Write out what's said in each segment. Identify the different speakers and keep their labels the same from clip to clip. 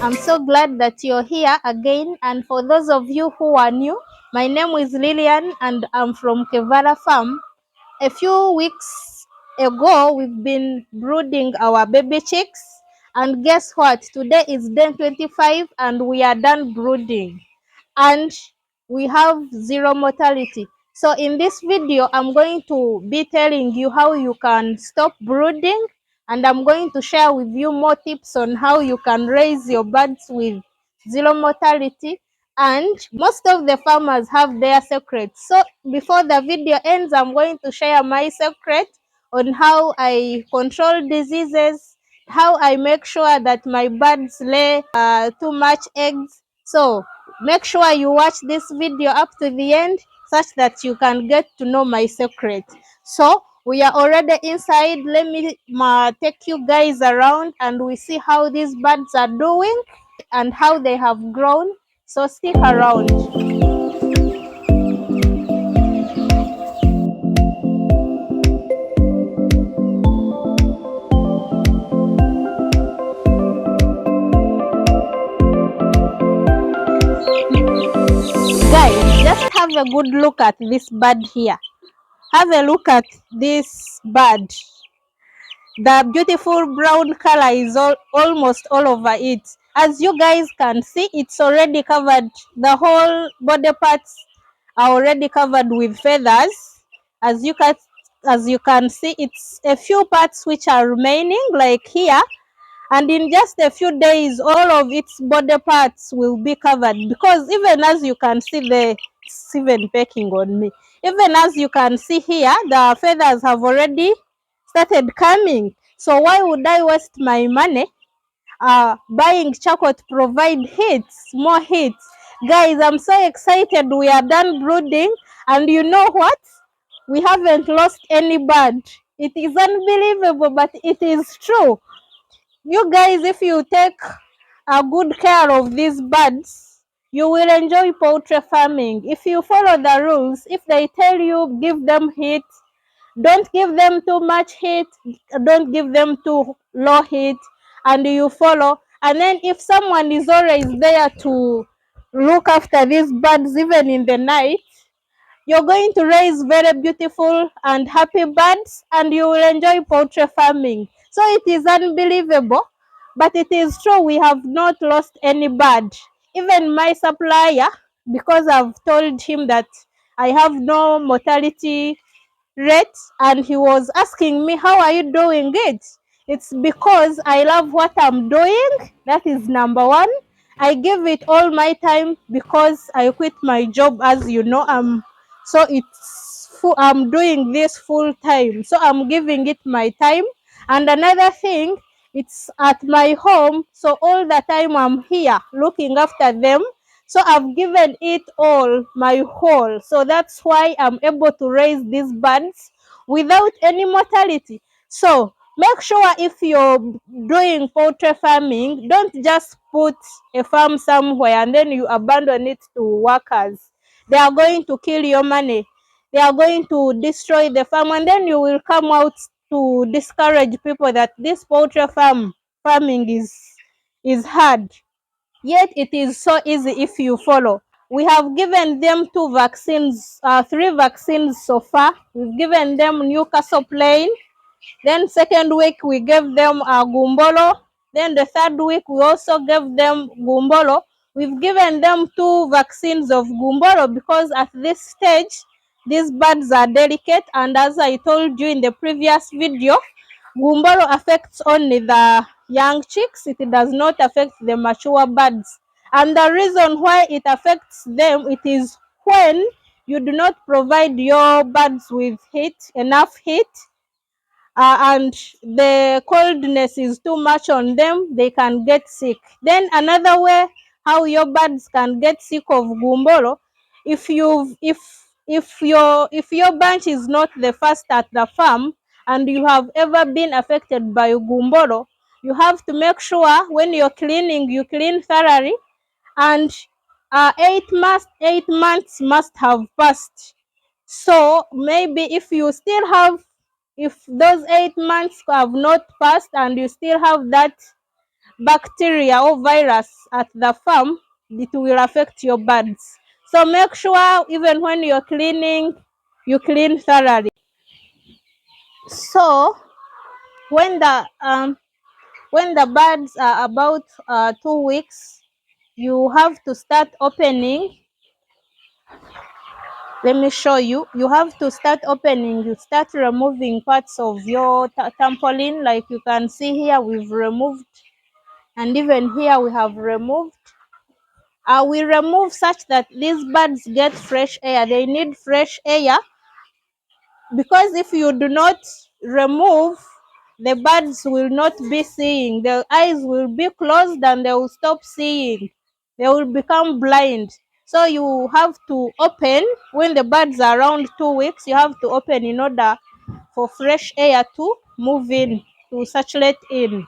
Speaker 1: I'm so glad that you're here again. And for those of you who are new, my name is Lillian and I'm from Kevara Farm. A few weeks ago, we've been brooding our baby chicks. And guess what? Today is day 25 and we are done brooding. And we have zero mortality. So in this video, I'm going to be telling you how you can stop brooding, and I'm going to share with you more tips on how you can raise your birds with zero mortality. And most of the farmers have their secrets. So before the video ends, I'm going to share my secret on how I control diseases, how I make sure that my birds lay too much eggs. So make sure you watch this video up to the end such that you can get to know my secret. So we are already inside. Let me take you guys around and we see how these birds are doing and how they have grown. So stick around. Guys, just have a good look at this bird here. Have a look at this bird. The beautiful brown color is almost all over it. As you guys can see, it's already covered. The whole body parts are already covered with feathers. As you can see, it's a few parts which are remaining, like here. And in just a few days, all of its body parts will be covered, because even as you can see, it's even pecking on me. Even as you can see here, the feathers have already started coming. So why would I waste my money buying charcoal to provide hits, more hits? Guys, I'm so excited. We are done brooding, and you know what? We haven't lost any bird. It is unbelievable, but it is true. You guys, if you take a good care of these birds, you will enjoy poultry farming. If you follow the rules, if they tell you give them heat, don't give them too much heat, don't give them too low heat, and you follow. And then if someone is always there to look after these birds even in the night, you're going to raise very beautiful and happy birds, and you will enjoy poultry farming. So it is unbelievable, but it is true. We have not lost any bird. Even my supplier, because I've told him that I have no mortality rate, and he was asking me, how are you doing it? It's because I love what I'm doing. That is number one. I give it all my time because I quit my job, as you know. I'm doing this full time, so I'm giving it my time. And another thing, it's at my home, so all the time I'm here looking after them. So I've given it all, my whole. So that's why I'm able to raise these birds without any mortality. So make sure if you're doing poultry farming, don't just put a farm somewhere and then you abandon it to workers. They are going to kill your money. They are going to destroy the farm, and then you will come out to discourage people that this poultry farming is hard. Yet it is so easy if you follow. We have given them three vaccines so far. We've given them Newcastle plain. Then second week we gave them gumbolo. Then the third week we also gave them gumbolo. We've given them 2 vaccines of gumbolo because at this stage these birds are delicate, and as I told you in the previous video, gumbolo affects only the young chicks. It does not affect the mature birds. And the reason why it affects them, it is when you do not provide your birds with enough heat, and the coldness is too much on them, they can get sick. Then another way how your birds can get sick of gumbolo, if your bunch is not the first at the farm and you have ever been affected by gumbolo, you have to make sure when you're cleaning, you clean thoroughly, and 8 months must have passed. So maybe if those 8 months have not passed and you still have that bacteria or virus at the farm, it will affect your birds. So make sure even when you're cleaning, you clean thoroughly. So when the birds are about 2 weeks, you have to start opening. Let me show you. You have to start opening. You start removing parts of your trampoline. Like you can see here, we've removed, and even here we have removed. We remove such that these birds get fresh air. They need fresh air, because if you do not remove, the birds will not be seeing. Their eyes will be closed and they will stop seeing. They will become blind. So you have to open when the birds are around 2 weeks. You have to open in order for fresh air to move in, to circulate in.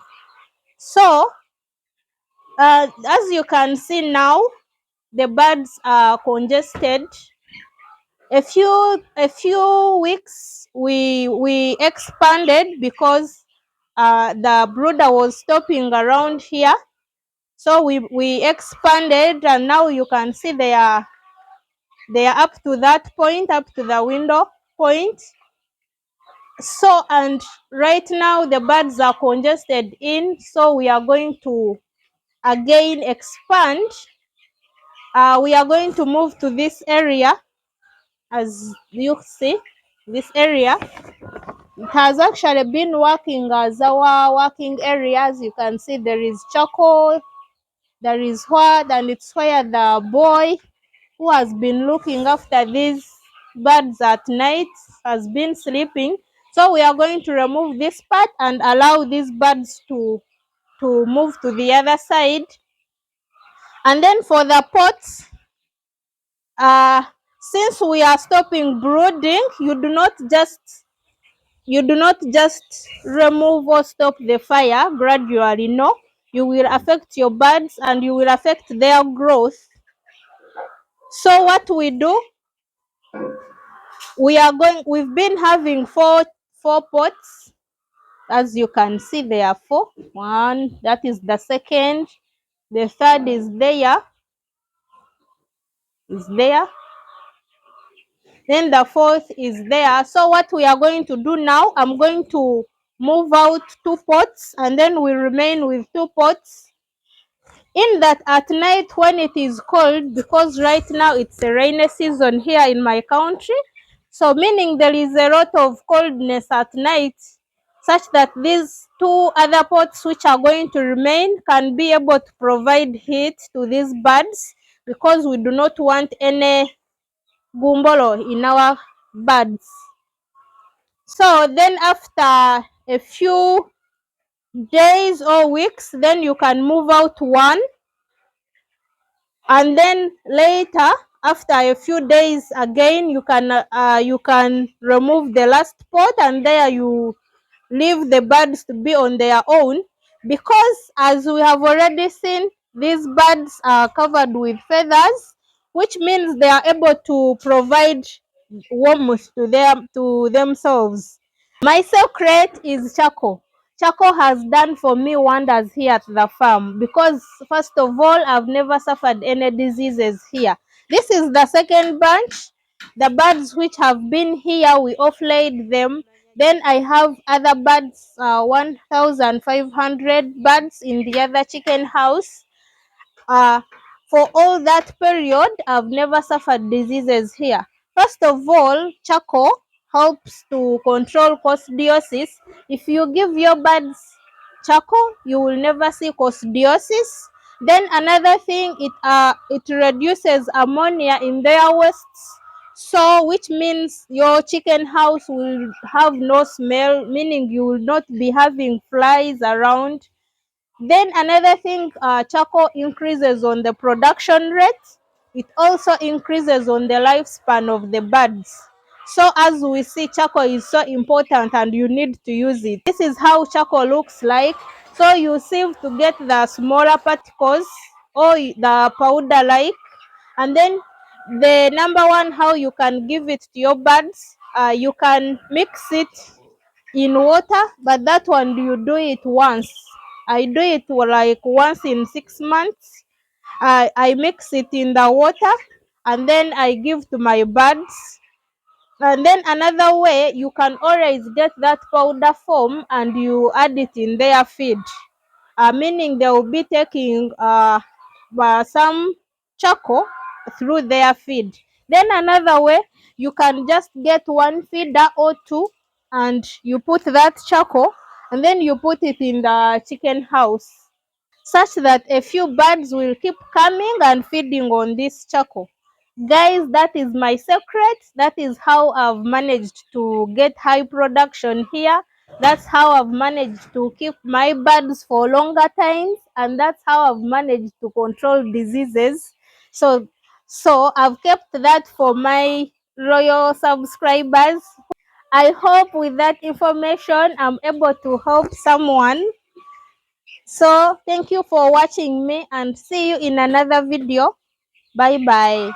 Speaker 1: So as you can see now, the birds are congested. A few weeks we expanded because the brooder was stopping around here. So we expanded, and now you can see they are up to that point, up to the window point. So, and right now the birds are congested in, so we are going to again expand. We are going to move to this area. As you see, this area, it has actually been working as our working areas. You can see there is charcoal, there is wood, and it's where the boy who has been looking after these birds at night has been sleeping. So we are going to remove this part and allow these birds to move to the other side. And then for the pots, since we are stopping brooding, you do not just remove or stop the fire gradually. No, you will affect your birds and you will affect their growth. So what we do, we've been having four pots. As you can see, there are four. One, that is the second. The third is there. Then the fourth is there. So what we are going to do now, I'm going to move out 2 pots, and then we remain with 2 pots. In that, at night when it is cold, because right now it's a rainy season here in my country, so meaning there is a lot of coldness at night, such that these 2 other pots which are going to remain can be able to provide heat to these birds, because we do not want any gumbolo in our birds. So then after a few days or weeks, then you can move out one, and then later, after a few days again, you can remove the last pot, and there you leave the birds to be on their own, because as we have already seen, these birds are covered with feathers, which means they are able to provide warmth to themselves. My secret is charcoal. Charcoal has done for me wonders here at the farm, because first of all, I've never suffered any diseases here. This is the second bunch. The birds which have been here, we offlaid them. Then I have other birds, 1,500 birds in the other chicken house. Uh, for all that period, I've never suffered diseases here. First of all, charcoal helps to control coccidiosis. If you give your birds charcoal, you will never see coccidiosis. Then another thing, it reduces ammonia in their wastes. So which means your chicken house will have no smell, meaning you will not be having flies around. Then another thing, charcoal increases on the production rate. It also increases on the lifespan of the birds. So as we see, charcoal is so important and you need to use it. This is how charcoal looks like. So you sieve to get the smaller particles or the powder like. And then the number one, how you can give it to your birds, you can mix it in water, but that one you do it once. I do it like once in 6 months. I mix it in the water and then I give to my birds. And then another way, you can always get that powder form and you add it in their feed, meaning they will be taking some charcoal through their feed. Then another way, you can just get one feeder or two and you put that charcoal and then you put it in the chicken house, such that a few birds will keep coming and feeding on this charcoal. Guys, that is my secret. That is how I've managed to get high production here. That's how I've managed to keep my birds for longer times, and that's how I've managed to control diseases. So I've kept that for my loyal subscribers. I hope with that information I'm able to help someone. So thank you for watching me and see you in another video. Bye bye.